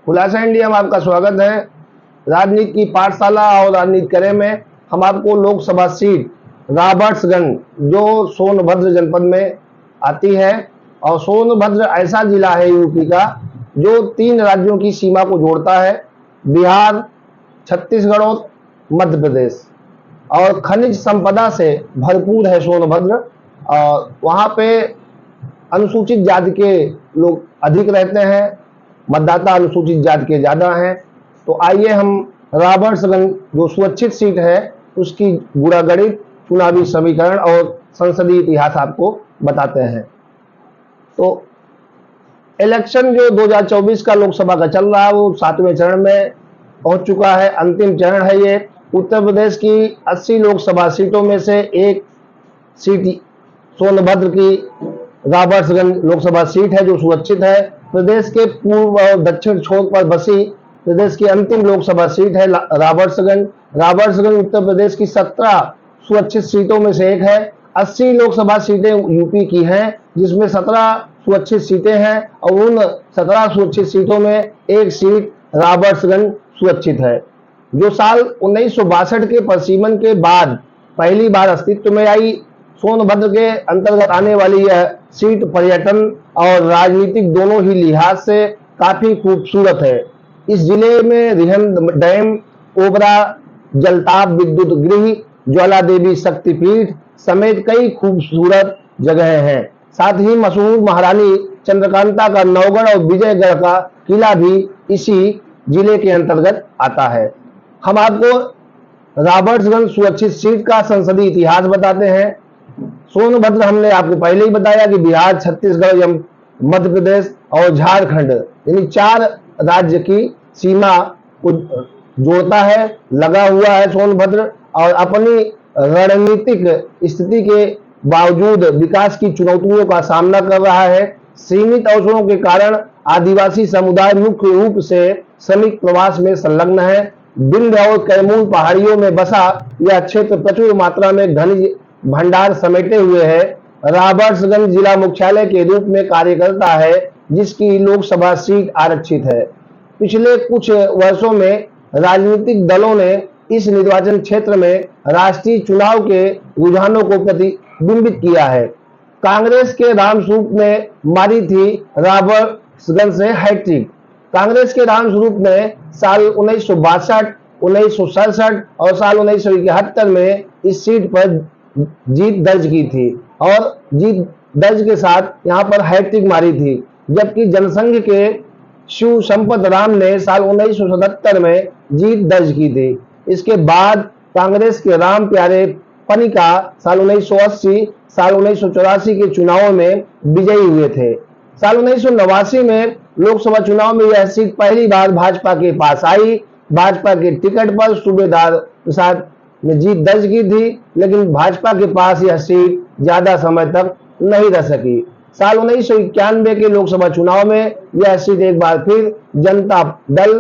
खुलासा इंडिया में आपका स्वागत है। राजनीति की पाठशाला और राजनीति करे में हम आपको लोकसभा सीट रॉबर्ट्सगंज जो सोनभद्र जनपद में आती है, और सोनभद्र ऐसा जिला है यूपी का जो 3 राज्यों की सीमा को जोड़ता है, बिहार, छत्तीसगढ़ और मध्य प्रदेश। और खनिज संपदा से भरपूर है सोनभद्र, और वहाँ पे अनुसूचित जाति के लोग अधिक रहते हैं, मतदाता अनुसूचित जाति के ज्यादा हैं। तो आइए हम रॉबर्ट्सगंज जो सुरक्षित सीट है उसकी गुणागणित, चुनावी समीकरण और संसदीय इतिहास आपको बताते हैं। तो इलेक्शन जो 2024 का लोकसभा का चल रहा है वो 7वें चरण में पहुंच चुका है। अंतिम चरण है ये। उत्तर प्रदेश की 80 लोकसभा सीटों में से एक सीट सोनभद्र की रॉबर्ट्सगंज लोकसभा सीट है जो सुरक्षित है। प्रदेश के पूर्व और दक्षिण छोर पर बसी प्रदेश की अंतिम लोकसभा सीट है रॉबर्ट्सगंज। रॉबर्ट्सगंज उत्तर प्रदेश की 17 सुरक्षित सीटों में से एक है। 80 लोकसभा सीटें यूपी की हैं, जिसमें 17 सुरक्षित सीटें हैं, और उन 17 सुरक्षित सीटों में एक सीट रॉबर्ट्सगंज सुरक्षित है, जो साल 1962 के परिसीमन के बाद पहली बार अस्तित्व में आई। सोनभद्र के अंतर्गत आने वाली यह सीट पर्यटन और राजनीतिक दोनों ही लिहाज से काफी खूबसूरत है। इस जिले में रिहंद डैम, ओबरा जलताप विद्युत गृह, ज्वाला देवी शक्तिपीठ समेत कई खूबसूरत जगहें हैं। साथ ही मशहूर महारानी चंद्रकांता का नौगढ़ और विजयगढ़ का किला भी इसी जिले के अंतर्गत आता है। हम आपको रॉबर्ट्सगंज सुरक्षित सीट का संसदीय इतिहास बताते हैं। सोनभद्र हमने आपको पहले ही बताया कि बिहार, छत्तीसगढ़ एवं मध्य प्रदेश और झारखंड यानी 4 राज्य की सीमा को जोड़ता है, लगा हुआ है सोनभद्र, और अपनी रणनीतिक स्थिति के बावजूद विकास की चुनौतियों का सामना कर रहा है। सीमित अवसरों के कारण आदिवासी समुदाय मुख्य रूप से श्रमिक प्रवास में संलग्न है। विंध्य और कैमूर पहाड़ियों में बसा यह क्षेत्र प्रचुर मात्रा में खनिज भंडार समेटे हुए है। रॉबर्ट्सगंज जिला मुख्यालय के रूप में कार्य करता है, जिसकी लोकसभा सीट आरक्षित है। पिछले कुछ वर्षों में राजनीतिक दलों ने इस निर्वाचन क्षेत्र में राष्ट्रीय चुनाव के रुझानों को प्रतिबिंबित किया है। कांग्रेस के रामस्वरूप ने मारी थी रॉबर्ट्सगंज से हैट्रिक। कांग्रेस के रामस्वरूप ने साल 1962, 1967 और साल 1971 में इस सीट पर जीत दर्ज की थी, और जीत दर्ज के साथ यहां पर हैट्रिक मारी थी। जबकि जनसंघ के शिव संपत राम ने साल 1977 में जीत दर्ज की थी। इसके बाद कांग्रेस के राम प्यारे पनिका साल 1980, साल 1984 के चुनावों में विजयी हुए थे। साल 1989 में लोकसभा चुनाव में यह सीट पहली बार भाजपा के पास आई। भाजपा के टिकट पर सूबेदार प्रसाद ने जीत दर्ज की थी, लेकिन भाजपा के पास यह सीट ज्यादा समय तक नहीं रह सकी। साल 1991 के लोकसभा चुनाव में यह सीट एक बार फिर जनता दल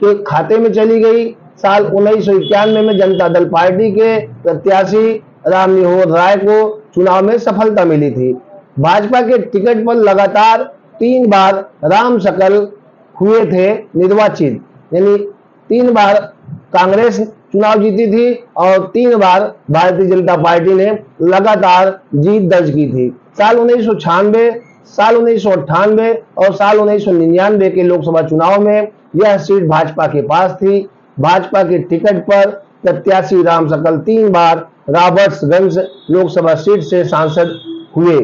के खाते में चली गई। साल 1991 में जनता दल पार्टी के प्रत्याशी राम निहोर राय को चुनाव में सफलता मिली थी। भाजपा के टिकट पर लगातार 3 बार राम सकल हुए थे निर्वाचित, यानी 3 बार कांग्रेस चुनाव जीती थी और 3 बार भारतीय जनता पार्टी ने लगातार जीत दर्ज की थी। साल 1996, साल 1998 और साल 1999 के लोकसभा चुनाव में यह सीट भाजपा के पास थी। भाजपा के टिकट पर प्रत्याशी राम सकल 3 बार रॉबर्ट्सगंज लोकसभा सीट से सांसद हुए।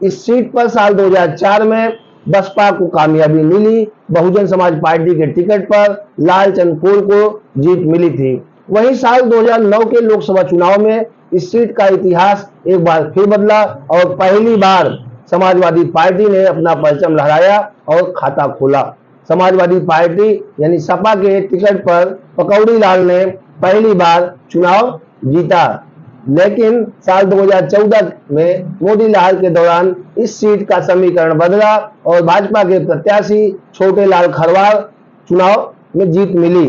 इस सीट पर साल 2004 में बसपा को कामयाबी मिली। बहुजन समाज पार्टी के टिकट पर लालचंद कोल को जीत मिली थी। वहीं साल 2009 के लोकसभा चुनाव में इस सीट का इतिहास एक बार फिर बदला, और पहली बार समाजवादी पार्टी ने अपना परचम लहराया और खाता खोला। समाजवादी पार्टी यानी सपा के टिकट पर पकौड़ी लाल ने पहली बार चुनाव जीता, लेकिन साल 2014 में मोदी लाल के दौरान इस सीट का समीकरण बदला और भाजपा के प्रत्याशी छोटे लाल खरवार चुनाव में जीत मिली।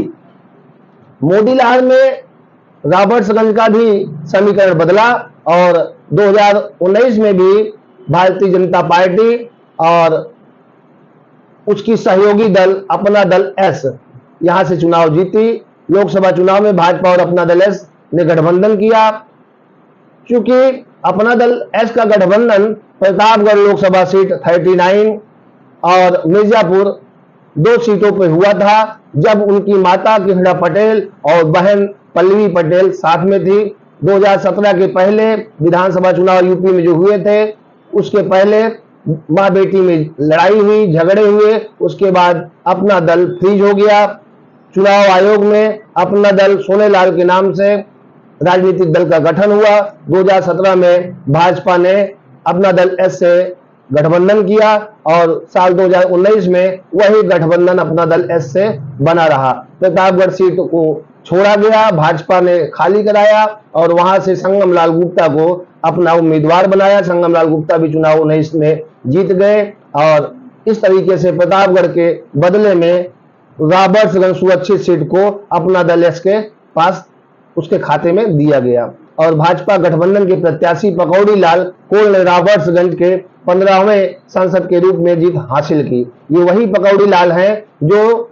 मोदी लाल में रॉबर्ट्सगंज का भी समीकरण बदला, और 2019 में भी भारतीय जनता पार्टी और उसकी सहयोगी दल अपना दल एस यहां से चुनाव जीती। लोकसभा चुनाव में भाजपा और अपना दल एस ने गठबंधन किया। चूंकि अपना दल एस का गठबंधन प्रतापगढ़ लोकसभा सीट 39 और मिर्जापुर 2 सीटों पर हुआ था, जब उनकी माता किरणा पटेल और बहन पल्लवी पटेल साथ में थी। 2017 के पहले विधानसभा चुनाव यूपी में जो हुए थे, उसके पहले मां बेटी में लड़ाई हुई, झगड़े हुए, उसके बाद अपना दल फ्रीज हो गया। चुनाव आयोग में अपना दल सोनेलाल के नाम से राजनीतिक दल का गठन हुआ। 2017 में भाजपा ने अपना दल एस से गठबंधन किया और साल 2019 में वही गठबंधन अपना दल एस से बना रहा। प्रतापगढ़ सीट को छोड़ा गया, भाजपा ने खाली कराया और वहां से संगम लाल गुप्ता को अपना उम्मीदवार बनाया। संगम लाल गुप्ता भी चुनाव 19 में जीत गए और इस तरीके से प्रतापगढ़ के बदले में रॉबर्ट्सगंज सुरक्षित सीट को अपना दल एस के पास उसके खाते में दिया गया और भाजपा गठबंधन के प्रत्याशी पकौड़ी लाल कोल ने रॉबर्ट्सगंज के 15वें सांसद के रूप में जीत हासिल की। ये वही पकौड़ी लाल हैं जो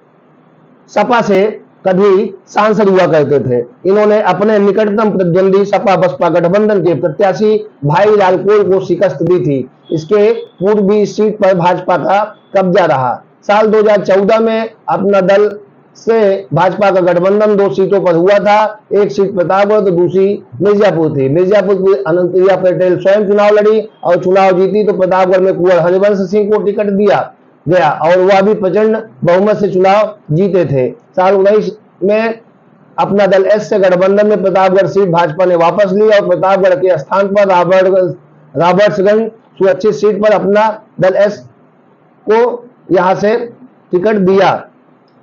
सपा से कभी सांसद हुआ करते थे। इन्होंने अपने निकटतम प्रतिद्वंदी सपा बसपा गठबंधन के प्रत्याशी भाई लाल कोल को शिकस्त दी थी। इसके पूर्व भी इस सीट पर भाजपा का कब्जा रहा। साल 2014 में अपना दल से भाजपा का गठबंधन 2 सीटों पर हुआ था। एक सीट प्रतापगढ़ तो दूसरी मिर्जापुर थी। मिर्जापुर की अनंतप्रिया पटेल स्वयं चुनाव लड़ी और चुनाव जीती तो प्रतापगढ़ में कुंवर हरिवंश सिंह को टिकट दिया गया और वह भी प्रचंड बहुमत से चुनाव जीते थे। साल 19 में अपना दल एस से गठबंधन में प्रतापगढ़ सीट भाजपा ने वापस ली और प्रतापगढ़ के स्थान पर रॉबर्ट्सगंज सुरक्षित सीट पर अपना दल एस को यहां से टिकट दिया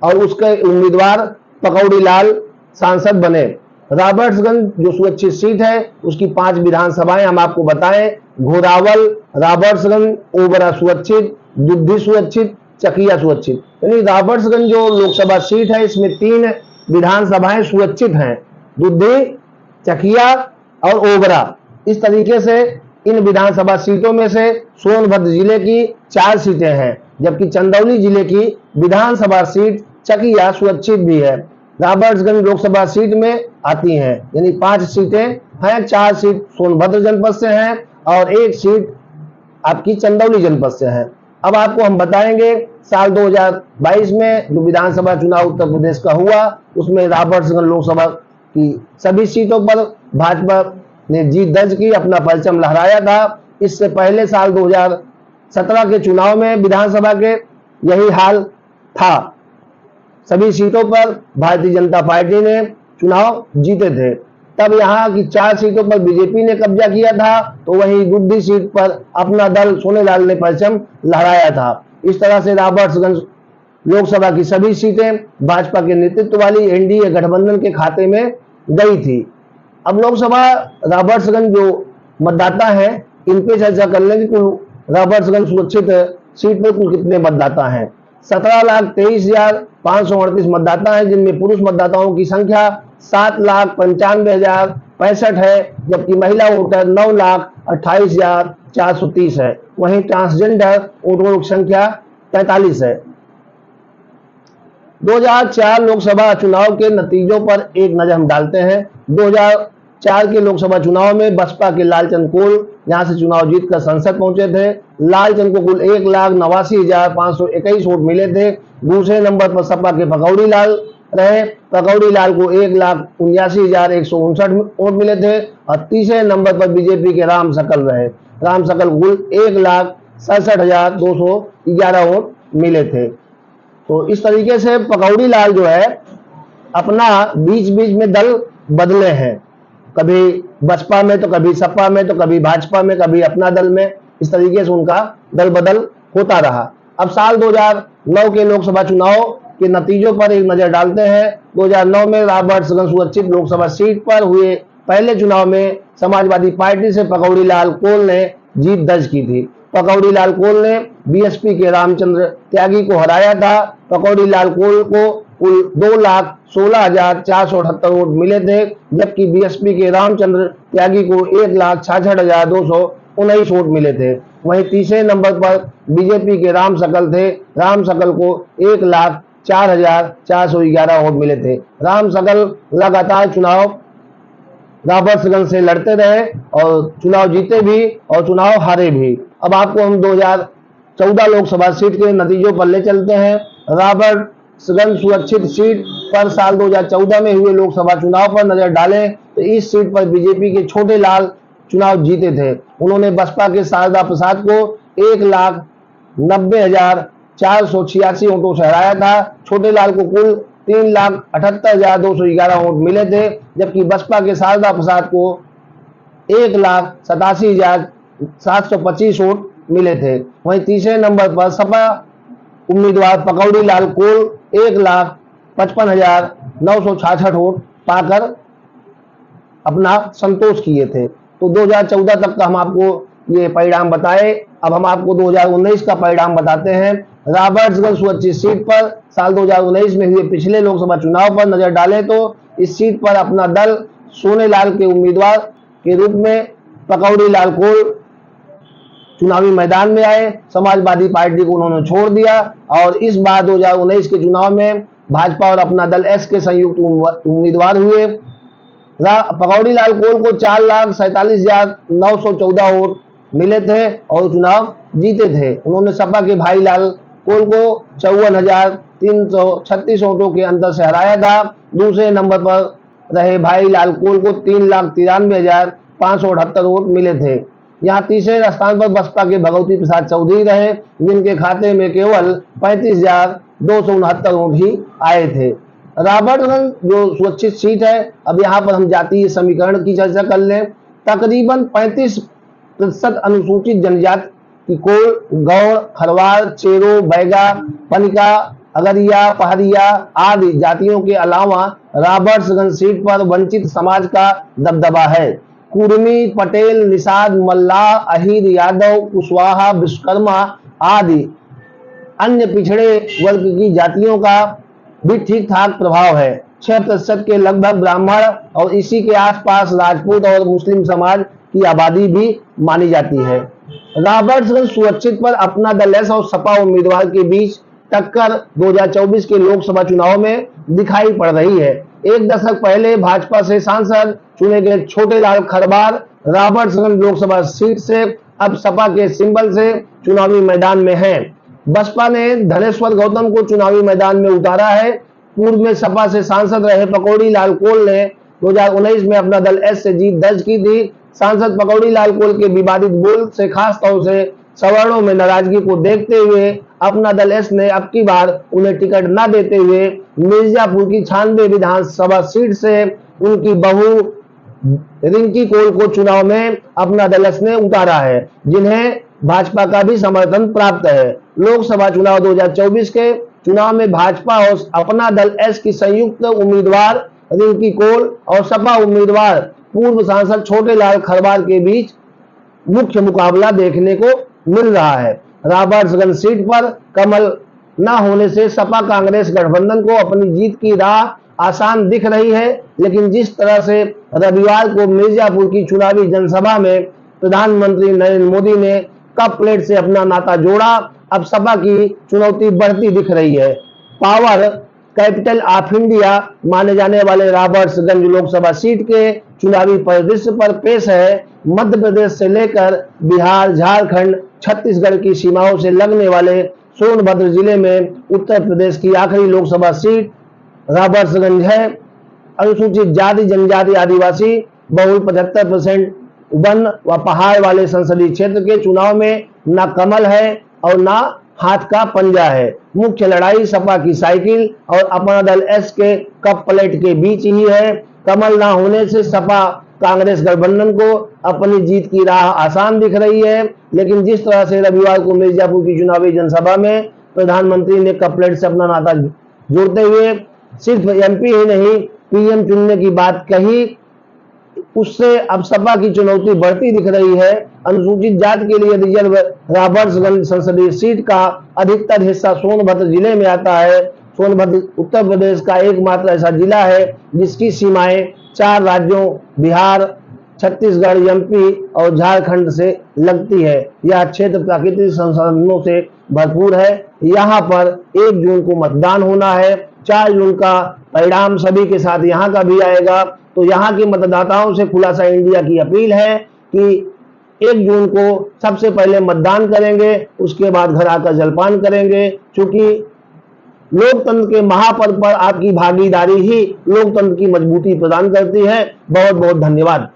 और उसके उम्मीदवार पकौड़ी लाल सांसद बने। रॉबर्ट्सगंज जो सुरक्षित सीट है उसकी 5 विधानसभाएं हम आपको बताएं: घोरावल, रॉबर्ट्सगंज, ओबरा सुरक्षित, दुद्धी सुरक्षित, चकिया सुरक्षित। यानी रॉबर्ट्सगंज जो लोकसभा सीट है इसमें 3 विधानसभाएं सुरक्षित हैं, दुद्धी, चकिया और ओबरा। इस तरीके से इन विधानसभा सीटों में से सोनभद्र जिले की 4 सीटें हैं, जबकि चंदौली जिले की विधानसभा सीट चकिया सुरक्षित भी है। रॉबर्ट्सगंज लोकसभा सीट में आती हैं, यानी 5 सीटें हैं। 4 सीट सोनभद्र जनपद से हैं और 1 सीट आपकी चंदौली जनपद से है। अब आपको हम बताएंगे साल 2022 में जो विधानसभा चुनाव उत्तर प्रदेश का हुआ, उसमें रॉबर्ट्सगंज लोकसभा की सभी सीटों पर भाजपा ने जीत दर्ज की, अपना परचम लहराया था। इससे पहले साल 2017 के चुनाव में विधानसभा के यही हाल था। सभी सीटों पर भारतीय जनता पार्टी ने चुनाव जीते थे। तब यहाँ की 4 सीटों पर बीजेपी ने कब्जा किया था, तो वहीं गुड्डी सीट पर अपना दल सोनेलाल ने परचम लहराया था। इस तरह से रॉबर्ट्सगंज लोकसभा की सभी सीटें भाजपा के नेतृत्व वाली एनडीए गठबंधन के खाते में गई थी। अब लोकसभा रॉबर्ट्सगंज जो मतदाता हैं, इन पे चर्चा कर लेंगे। कुल रॉबर्ट्सगंज सुरक्षित सीट पर कुल कितने मतदाता हैं? 17,23,538 मतदाता हैं, जिनमें पुरुष मतदाताओं की संख्या 7,95,065 है, जबकि महिला वोटर 9,28,430 है। वहीं ट्रांसजेंडर वोटरों की संख्या 43 है। 2004 लोकसभा चुनाव के नतीजों पर एक नजर हम डालते हैं। 2004 के लोकसभा चुनाव में बसपा के लालचंद कोल यहां से चुनाव जीतकर संसद पहुंचे थे। लालचंद को कुल 1,89,521 वोट मिले थे। दूसरे नंबर पर सपा के पकौड़ी लाल रहे। पकौड़ी लाल को 1,79,159 वोट मिले थे और तीसरे नंबर पर बीजेपी के राम सकल रहे। राम सकल कुल 1,67,211 वोट मिले थे। तो इस तरीके से पकौड़ी लाल जो है अपना बीच बीच में दल बदले हैं, कभी बसपा में तो कभी सपा में तो कभी भाजपा में, कभी अपना दल में। इस तरीके से उनका दल बदल होता रहा। अब साल 2009 के लोकसभा चुनाव के नतीजों पर एक नजर डालते हैं। 2009 में रॉबर्ट्सगंज सुरक्षित लोकसभा सीट पर हुए पहले चुनाव में समाजवादी पार्टी से पकौड़ी लाल कोल ने जीत दर्ज की थी। पकौड़ी लाल कोल ने बीएसपी के रामचंद्र त्यागी को हराया था। पकौड़ी लाल कोल को कुल 2,16,478 वोट मिले थे, जबकि बीएसपी के रामचंद्र त्यागी को 1,66,219 वोट मिले थे। वहीं तीसरे नंबर पर बीजेपी के राम सकल थे। राम सकल को 1,04,411 वोट मिले थे। राम सकल लगातार चुनाव रॉबर्ट्सगंज से लड़ते रहे और चुनाव जीते भी और चुनाव हारे भी। अब आपको हम 2014 लोकसभा सीट के नतीजों पर ले चलते हैं। रॉबर्ट्सगंज सुरक्षित सीट पर साल 2014 में हुए लोकसभा चुनाव पर नजर डालें तो इस सीट पर बीजेपी के छोटे लाल चुनाव जीते थे। उन्होंने बसपा के शारदा प्रसाद को 1,90,486 वोटों से हराया था। छोटे लाल को कुल 3,78,211 वोट मिले थे, जबकि बसपा के शारदा प्रसाद को 1,87,725 वोट मिले थे। वहीं तीसरे नंबर पर सपा उम्मीदवार पकौड़ी लाल कुल 1,55,966 वोट पाकर अपना संतोष किए थे। तो 2014 तक का हम आपको ये परिणाम बताए। अब हम आपको 2019 का परिणाम बताते हैं। रॉबर्ट्सगंज सुरक्षित सीट पर साल 2019 में हुए पिछले लोकसभा चुनाव पर नजर डालें तो इस सीट पर अपना दल सोनेलाल के उम्मीदवार के रूप में पकौड़ी लाल कोल चुनावी मैदान में आए। समाजवादी पार्टी को उन्होंने छोड़ दिया और इस बार 2019 के चुनाव में भाजपा और अपना दल एस के संयुक्त उम्मीदवार हुए। पकौड़ी लाल कोल को 4,47,914 वोट मिले थे और चुनाव जीते थे। उन्होंने सपा के भाई लाल कोल को 54,336 वोटों के अंतर से हराया था। दूसरे नंबर पर रहे भाई लाल कोल को 3,93,578 वोट मिले थे। यहाँ तीसरे स्थान पर बसपा के भगवती प्रसाद चौधरी रहे, जिनके खाते में केवल 35,269 वोट ही आए थे। रॉबर्ट्सगंज जो सुरक्षित सीट है, अब यहाँ पर हम जातीय समीकरण की चर्चा कर लें। तकरीबन 35% अनुसूचित जनजाति की कोल, गौड़, खरवार, चेरो, बैगा, पनिका, अगरिया, पहरिया आदि जातियों के अलावा रॉबर्ट्सगंज सीट पर वंचित समाज का दबदबा है। कुर्मी, पटेल, निषाद, मल्लाह, अहीर, यादव, कुशवाहा, विश्वकर्मा आदि अन्य पिछड़े वर्ग की जातियों का भी ठीक ठाक प्रभाव है। 6% के लगभग ब्राह्मण और इसी के आसपास राजपूत और मुस्लिम समाज की आबादी भी मानी जाती है। रॉबर्ट्सगंज सुरक्षित पर अपना दल एस और सपा उम्मीदवार के बीच टक्कर 2024 के लोकसभा चुनाव में दिखाई पड़ रही है। एक दशक पहले भाजपा से सांसद चुने गए छोटे लाल खरबार रॉबर्ट्सगंज लोकसभा सीट से अब सपा के सिंबल से चुनावी मैदान में हैं। बसपा ने धनेश्वर गौतम को चुनावी मैदान में उतारा है। पूर्व में सपा से सांसद रहे पकौड़ी लाल कोल ने 2019 में अपना दल एस से जीत दर्ज की थी। सांसद पकौड़ी लाल कोल के विवादित बोल से खास तौर से सवर्णों में नाराजगी को देखते हुए अपना दल एस ने अब की बार उन्हें टिकट न देते हुए मिर्जापुर की 96 विधानसभा सीट से उनकी बहू रिंकी कोल को चुनाव में अपना दल एस ने उतारा है, जिन्हें भाजपा का भी समर्थन प्राप्त है। लोकसभा चुनाव 2024 के चुनाव में भाजपा और अपना दल एस की संयुक्त उम्मीदवार रिंकी कोल और सपा उम्मीदवार पूर्व सांसद छोटे लाल खरबार के बीच मुख्य मुकाबला देखने को मिल रहा है। रॉबर्ट्सगंज सीट पर कमल न होने से सपा कांग्रेस गठबंधन को अपनी जीत की राह आसान दिख रही है, लेकिन जिस तरह से रविवार को मिर्जापुर की चुनावी जनसभा में प्रधानमंत्री नरेंद्र मोदी ने कप प्लेट से अपना नाता जोड़ा, अब सपा की चुनौती बढ़ती दिख रही है। पावर कैपिटल ऑफ इंडिया माने जाने वाले रॉबर्ट्सगंज लोकसभा सीट के चुनावी परिदृश्य पर पेश है। मध्य प्रदेश से लेकर बिहार, झारखंड, छत्तीसगढ़ की सीमाओं से लगने वाले सोनभद्र जिले में उत्तर प्रदेश की आखिरी लोकसभा सीट रॉबर्ट्सगंज है। अनुसूचित जाति, जनजाति, आदिवासी बहुल 75% वन व पहाड़ वाले संसदीय क्षेत्र के चुनाव में न कमल है और न हाथ का पंजा है। मुख्य लड़ाई सपा की साइकिल और अपना दल एस के कप प्लेट के बीच ही है। कमल न होने से सपा कांग्रेस गठबंधन को अपनी जीत की राह आसान दिख रही है, लेकिन जिस तरह से रविवार को मिर्जापुर की चुनावी जनसभा में प्रधानमंत्री ने कप प्लेट से अपना नाता जोड़ते हुए सिर्फ एमपी ही नहीं पीएम चुनने की बात कही, उससे अब सपा की चुनौती बढ़ती दिख रही है। अनुसूचित जाति के लिए रिजर्व रॉबर्ट्सगंज संसदीय सीट का अधिकतर हिस्सा सोनभद्र जिले में आता है। सोनभद्र उत्तर प्रदेश का एकमात्र ऐसा जिला है जिसकी सीमाएं 4 राज्यों बिहार, छत्तीसगढ़, एमपी और झारखंड से लगती है। यह क्षेत्र प्राकृतिक संसाधनों से भरपूर है। यहाँ पर 1 जून को मतदान होना है। 4 जून का परिणाम सभी के साथ यहाँ का भी आएगा। तो यहाँ के मतदाताओं से खुलासा इंडिया की अपील है कि 1 जून को सबसे पहले मतदान करेंगे, उसके बाद घर आकर जलपान करेंगे। चूंकि लोकतंत्र के महापर्व पर आपकी भागीदारी ही लोकतंत्र की मजबूती प्रदान करती है। बहुत बहुत धन्यवाद।